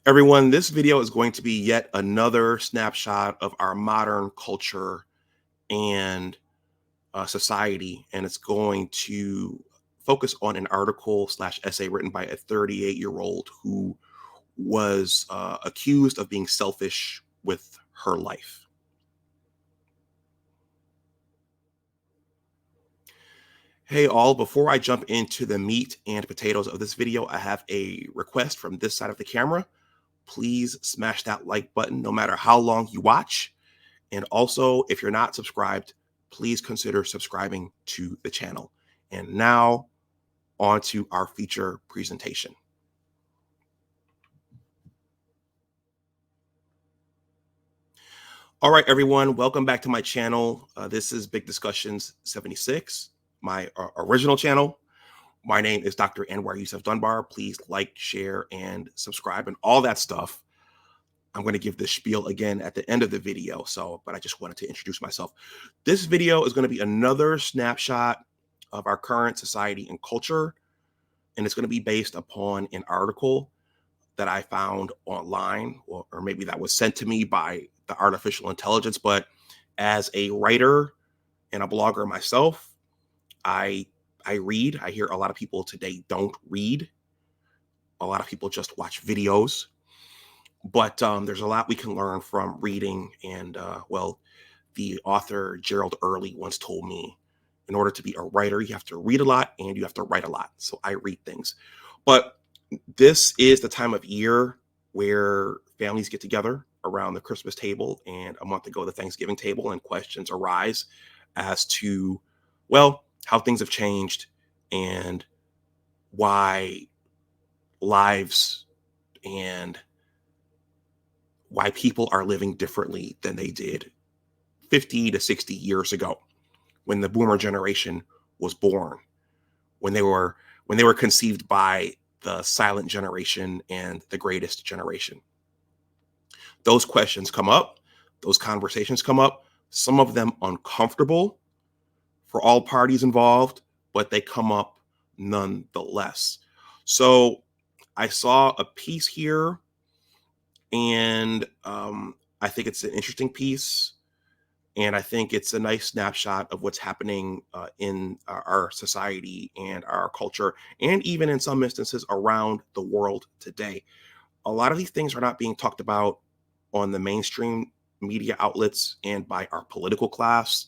Everyone, this video is going to be yet another snapshot of our modern culture and society, and it's going to focus on an article slash essay written by a 38-year-old who was accused of being selfish with her life. Hey all, before I jump into the meat and potatoes of this video, I have a request from this side of the camera. Please smash that like button no matter how long you watch. And also, if you're not subscribed, please consider subscribing to the channel. And now on to our feature presentation. All right, everyone, welcome back to my channel. This is Big Discussions 76, my original channel. My name is Dr. Anwar Yusuf Dunbar. Please like, share, and subscribe and all that stuff. I'm going to give this spiel again at the end of the video. But I just wanted to introduce myself. This video is going to be another snapshot of our current society and culture. And it's going to be based upon an article that I found online, or maybe that was sent to me by the artificial intelligence. But as a writer and a blogger myself, I read. I hear a lot of people today don't read. A lot of people just watch videos. But there's a lot we can learn from reading. And well, the author Gerald Early once told me, in order to be a writer, you have to read a lot and you have to write a lot. So I read things. But this is the time of year where families get together around the Christmas table, and a month ago, the Thanksgiving table, and questions arise as to, well, how things have changed and why lives and why people are living differently than they did 50 to 60 years ago when the boomer generation was born, when they were conceived by the silent generation and the greatest generation. Those questions come up, those conversations come up, some of them uncomfortable for all parties involved, but they come up nonetheless. So I saw a piece here, and I think it's an interesting piece. And I think it's a nice snapshot of what's happening in our society and our culture, and even in some instances around the world today. A lot of these things are not being talked about on the mainstream media outlets and by our political class.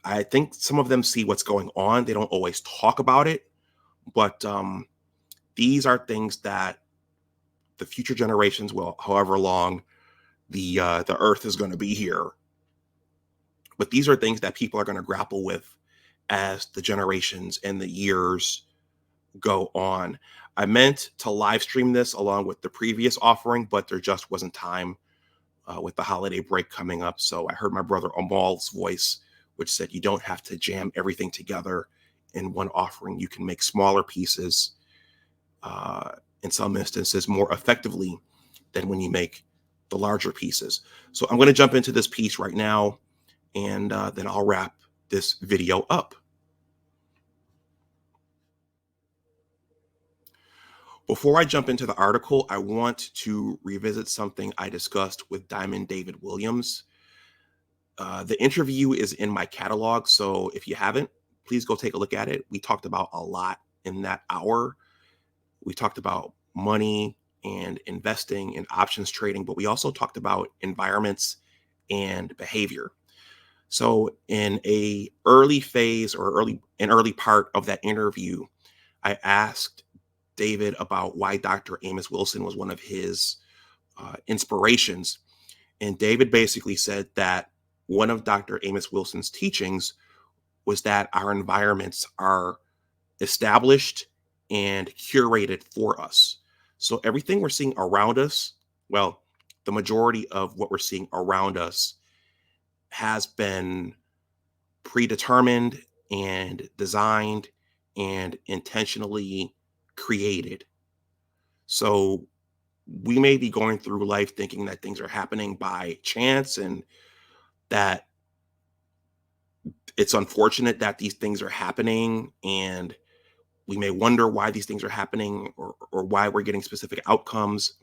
I think some of them see what's going on. They don't always talk about it, but these are things that the future generations will, however long the earth is going to be here. But these are things that people are going to grapple with as the generations and the years go on. I meant to live stream this along with the previous offering, but there just wasn't time with the holiday break coming up. So I heard my brother Amal's voice, which said you don't have to jam everything together in one offering. You can make smaller pieces, in some instances, more effectively than when you make the larger pieces. So I'm going to jump into this piece right now, and then I'll wrap this video up. Before I jump into the article, I want to revisit something I discussed with Diamond David Williams. The interview is in my catalog, so if you haven't, please go take a look at it. We talked about a lot in that hour. We talked about money and investing and options trading, but we also talked about environments and behavior. So in an early phase or an early part of that interview, I asked David about why Dr. Amos Wilson was one of his inspirations. And David basically said that one of Dr. Amos Wilson's teachings was that our environments are established and curated for us. So everything we're seeing around us, well, the majority of what we're seeing around us has been predetermined and designed and intentionally created. So we may be going through life thinking that things are happening by chance and that it's unfortunate that these things are happening, and we may wonder why these things are happening or why we're getting specific outcomes.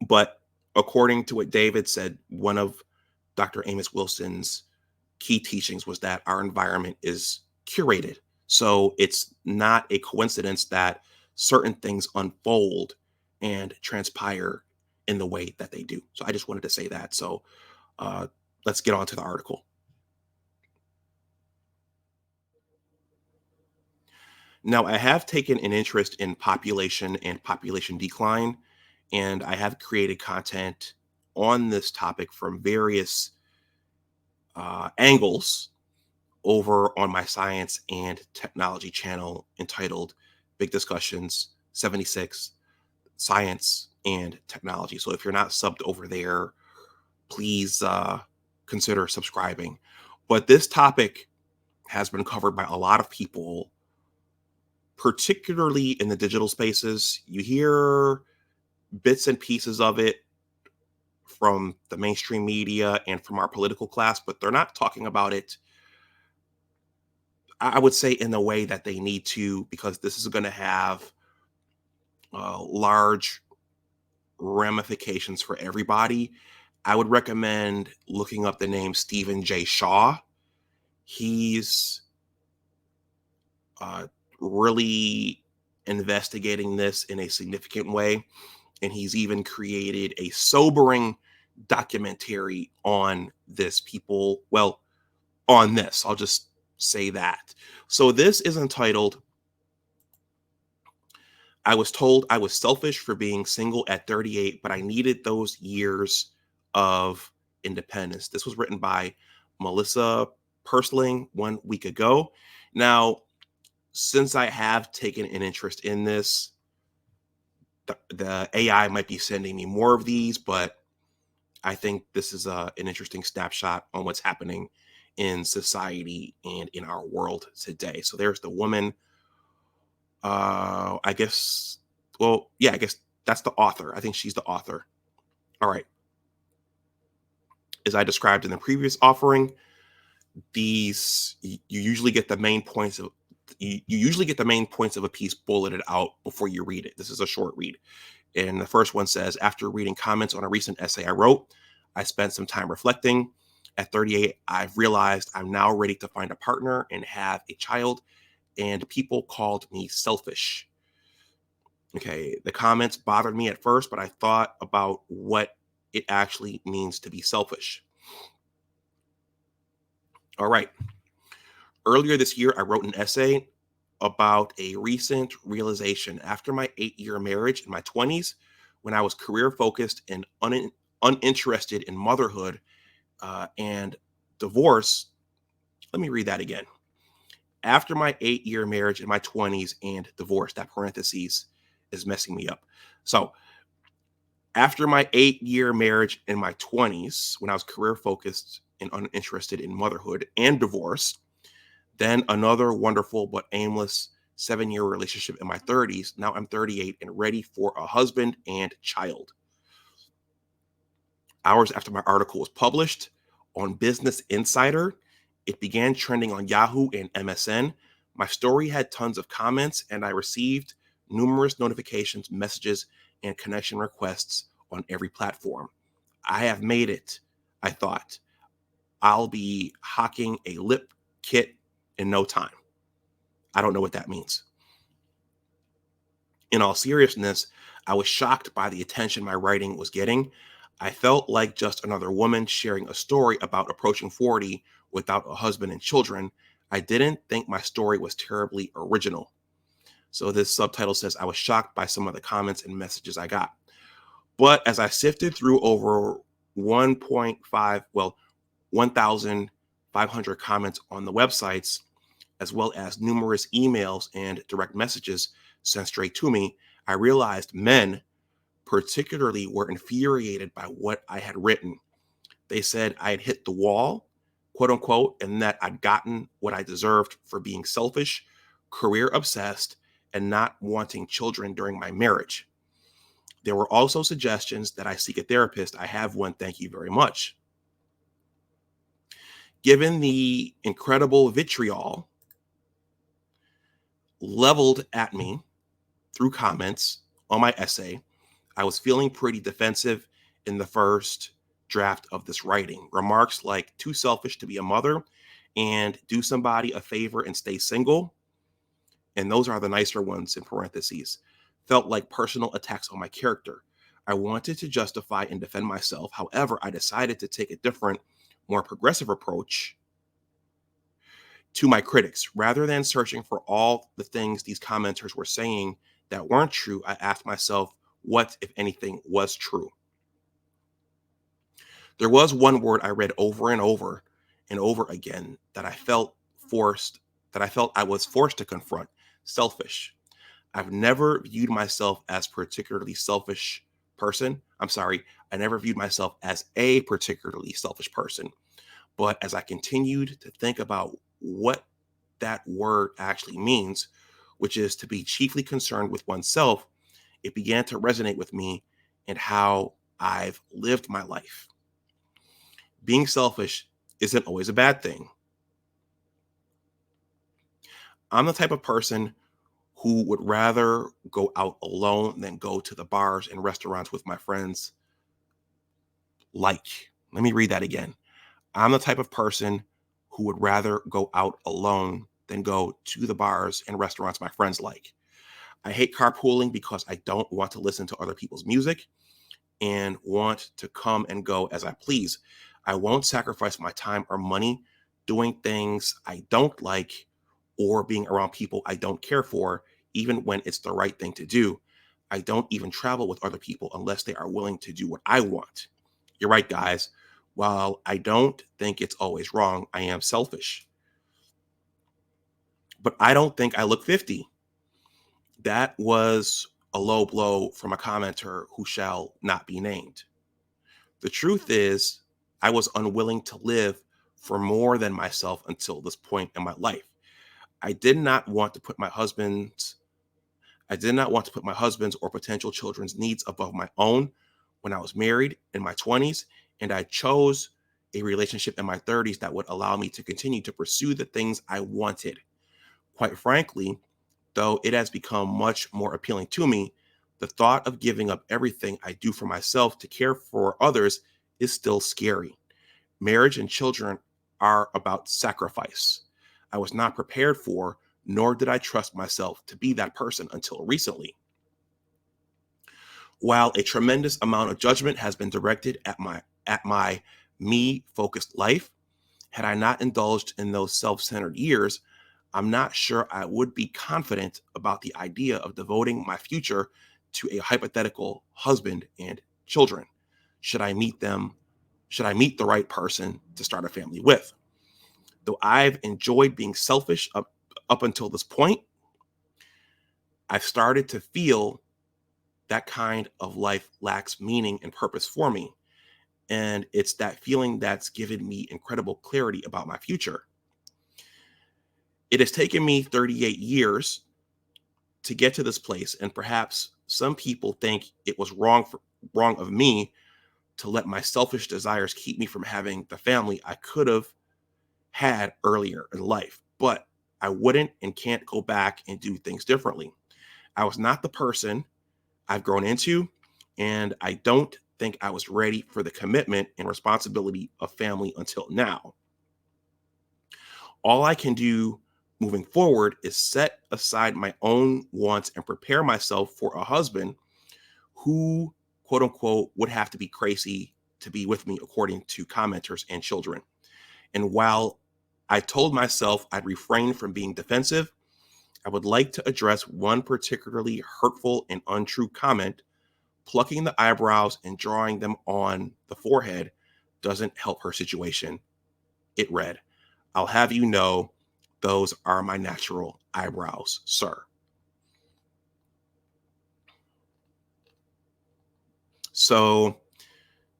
But according to what David said, one of Dr. Amos Wilson's key teachings was that our environment is curated. So it's not a coincidence that certain things unfold and transpire in the way that they do. So I just wanted to say that. So let's get on to the article. Now, I have taken an interest in population and population decline, and I have created content on this topic from various angles over on my science and technology channel entitled Big Discussions 76 Science and Technology. So if you're not subbed over there, please consider subscribing. But this topic has been covered by a lot of people, particularly in the digital spaces. You hear bits and pieces of it from the mainstream media and from our political class, but they're not talking about it, I would say, in the way that they need to, because this is going to have large ramifications for everybody. I would recommend looking up the name Stephen J. Shaw. He's really investigating this in a significant way, and he's even created a sobering documentary on this. On this, I'll just say that. So this is entitled, I was told I was selfish for being single at 38, but I needed those years of independence. This was written by Melissa Persling 1 week ago. Now, since I have taken an interest in this, the AI might be sending me more of these, but I think this is an interesting snapshot on what's happening in society and in our world today. So there's the woman. I guess that's the author. I think she's the author. All right. As I described in the previous offering, you usually get the main points of a piece bulleted out before you read it. This is a short read. And the first one says, after reading comments on a recent essay I wrote, I spent some time reflecting. At 38, I've realized I'm now ready to find a partner and have a child, and people called me selfish. Okay, the comments bothered me at first, but I thought about what it actually means to be selfish. All right. Earlier this year, I wrote an essay about a recent realization. After my 8-year marriage in my 20s, when I was career focused and uninterested in motherhood and divorce. Let me read that again. After my 8-year marriage in my 20s and divorce, that parentheses is messing me up. So after my 8-year marriage in my 20s, when I was career focused and uninterested in motherhood and divorce, then another wonderful but aimless 7-year relationship in my 30s. Now I'm 38 and ready for a husband and child. Hours after my article was published on Business Insider, it began trending on Yahoo and MSN. My story had tons of comments, and I received numerous notifications, messages, and connection requests on every platform. I have made it, I thought. I'll be hocking a lip kit in no time. I don't know what that means. In all seriousness, I was shocked by the attention my writing was getting. I felt like just another woman sharing a story about approaching 40 without a husband and children. I didn't think my story was terribly original. So this subtitle says, I was shocked by some of the comments and messages I got. But as I sifted through over 1,500 comments on the websites, as well as numerous emails and direct messages sent straight to me, I realized men particularly were infuriated by what I had written. They said I had hit the wall, quote unquote, and that I'd gotten what I deserved for being selfish, career obsessed, and not wanting children during my marriage. There were also suggestions that I seek a therapist. I have one, thank you very much. Given the incredible vitriol leveled at me through comments on my essay, I was feeling pretty defensive in the first draft of this writing. Remarks like too selfish to be a mother and do somebody a favor and stay single, and those are the nicer ones in parentheses, felt like personal attacks on my character. I wanted to justify and defend myself. However, I decided to take a different, more progressive approach to my critics. Rather than searching for all the things these commenters were saying that weren't true, I asked myself what, if anything, was true. There was one word I read over and over again that I felt I was forced to confront: selfish. I've never viewed myself as particularly selfish person. I'm sorry, I never viewed myself as a particularly selfish person. But as I continued to think about what that word actually means, which is to be chiefly concerned with oneself, it began to resonate with me and how I've lived my life. Being selfish isn't always a bad thing. I'm the type of person who would rather go out alone than go to the bars and restaurants with my friends. Let me read that again. I'm the type of person who would rather go out alone than go to the bars and restaurants my friends like. I hate carpooling because I don't want to listen to other people's music and want to come and go as I please. I won't sacrifice my time or money doing things I don't like or being around people I don't care for, even when it's the right thing to do. I don't even travel with other people unless they are willing to do what I want. You're right, guys. While I don't think it's always wrong, I am selfish. But I don't think I look 50. That was a low blow from a commenter who shall not be named. The truth is, I was unwilling to live for more than myself until this point in my life. I did not want to put my husband's I did not want to put my husband's or potential children's needs above my own when I was married in my 20s, and I chose a relationship in my 30s that would allow me to continue to pursue the things I wanted. Quite frankly, though it has become much more appealing to me, the thought of giving up everything I do for myself to care for others is still scary. Marriage and children are about sacrifice. I was not prepared for, nor did I trust myself to be that person until recently. While a tremendous amount of judgment has been directed at my me-focused life, had I not indulged in those self-centered years, I'm not sure I would be confident about the idea of devoting my future to a hypothetical husband and children. Should I meet them? Should I meet the right person to start a family with? Though I've enjoyed being selfish up until this point, I've started to feel that kind of life lacks meaning and purpose for me. And it's that feeling that's given me incredible clarity about my future. It has taken me 38 years to get to this place, and perhaps some people think it was wrong of me to let my selfish desires keep me from having the family I could have had earlier in life. But I wouldn't and can't go back and do things differently. I was not the person I've grown into, and I don't think I was ready for the commitment and responsibility of family until now. All I can do moving forward is set aside my own wants and prepare myself for a husband who, quote unquote, would have to be crazy to be with me, according to commenters and children. And while I told myself I'd refrain from being defensive, I would like to address one particularly hurtful and untrue comment. Plucking the eyebrows and drawing them on the forehead doesn't help her situation. It read, I'll have you know, those are my natural eyebrows, sir. So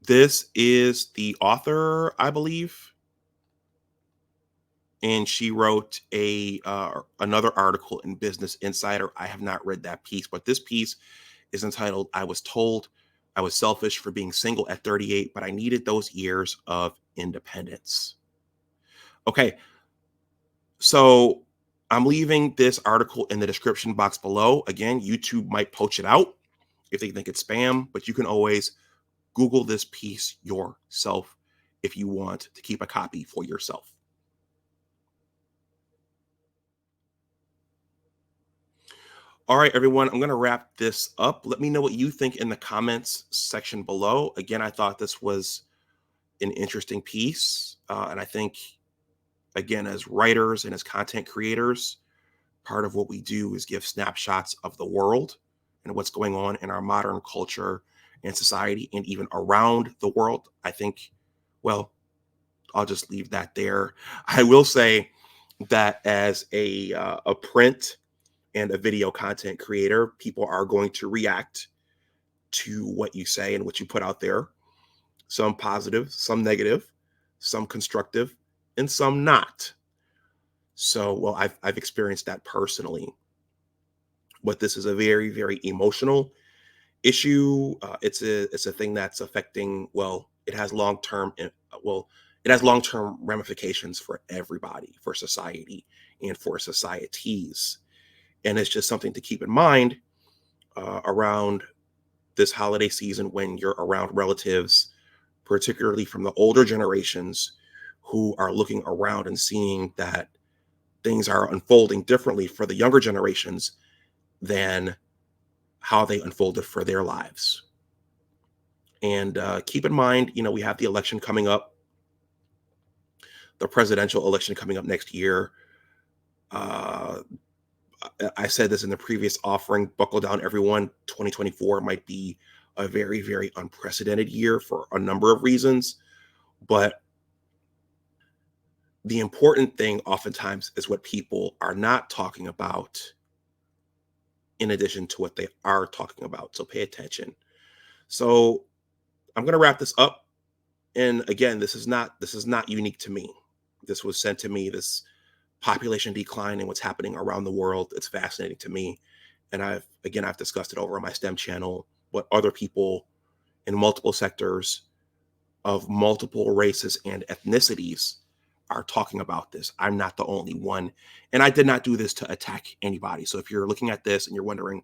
this is the author, I believe, and she wrote another article in Business Insider. I have not read that piece, but this piece is entitled, I was told I was selfish for being single at 38, but I needed those years of independence. Okay, so I'm leaving this article in the description box below. Again, YouTube might poach it out. if they think it's spam, but you can always Google this piece yourself if you want to keep a copy for yourself. All right, everyone, I'm going to wrap this up. Let me know what you think in the comments section below. Again, I thought this was an interesting piece. And I think, again, as writers and as content creators, part of what we do is give snapshots of the world and what's going on in our modern culture and society and even around the world. I think, well, I'll just leave that there. I will say that as a print and a video content creator, people are going to react to what you say and what you put out there. Some positive, some negative, some constructive, and some not. So, well, I've experienced that personally. But this is a very, very emotional issue. It's a thing that's affecting. Well, it has long term. Well, it has long term ramifications for everybody, for society, and for societies. And it's just something to keep in mind around this holiday season when you're around relatives, particularly from the older generations who are looking around and seeing that things are unfolding differently for the younger generations than how they unfolded for their lives. And keep in mind, we have the election coming up, the presidential election coming up next year. I said this in the previous offering, buckle down, everyone. 2024 might be a very, very unprecedented year for a number of reasons. But the important thing oftentimes is what people are not talking about in addition to what they are talking about. So pay attention. So I'm going to wrap this up. And again, this is not unique to me. This was sent to me, this population decline and what's happening around the world. It's fascinating to me. And I've discussed it over on my STEM channel, what other people in multiple sectors of multiple races and ethnicities are talking about this. I'm not the only one. And I did not do this to attack anybody. So if you're looking at this and you're wondering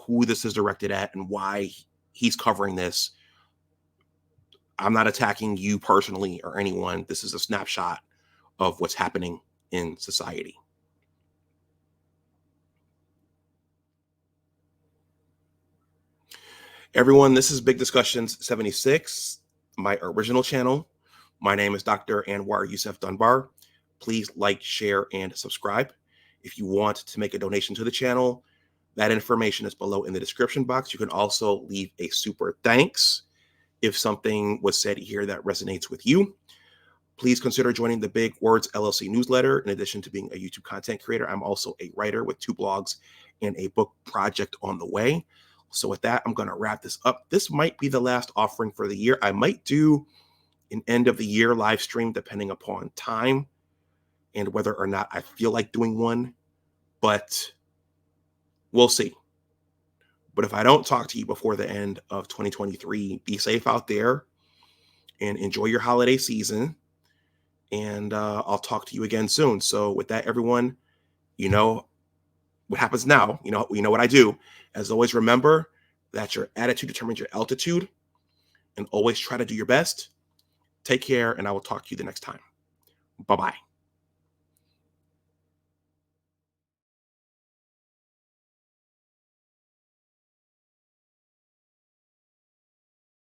who this is directed at and why he's covering this, I'm not attacking you personally or anyone. This is a snapshot of what's happening in society. Everyone, this is Big Discussions 76, my original channel. My name is Dr. Anwar Yusuf Dunbar. Please like, share, and subscribe. If you want to make a donation to the channel, that information is below in the description box. You can also leave a super thanks if something was said here that resonates with you. Please consider joining the Big Words LLC Newsletter. In addition to being a YouTube content creator, I'm also a writer with 2 blogs and a book project on the way. So with that, I'm going to wrap this up. This might be the last offering for the year. I might do an end of the year live stream depending upon time and whether or not I feel like doing one, but we'll see. But if I don't talk to you before the end of 2023, be safe out there and enjoy your holiday season. And I'll talk to you again soon. So with that, everyone, you know what happens now. You know what I do. As always, remember that your attitude determines your altitude, and always try to do your best. Take care, and I will talk to you the next time. Bye-bye.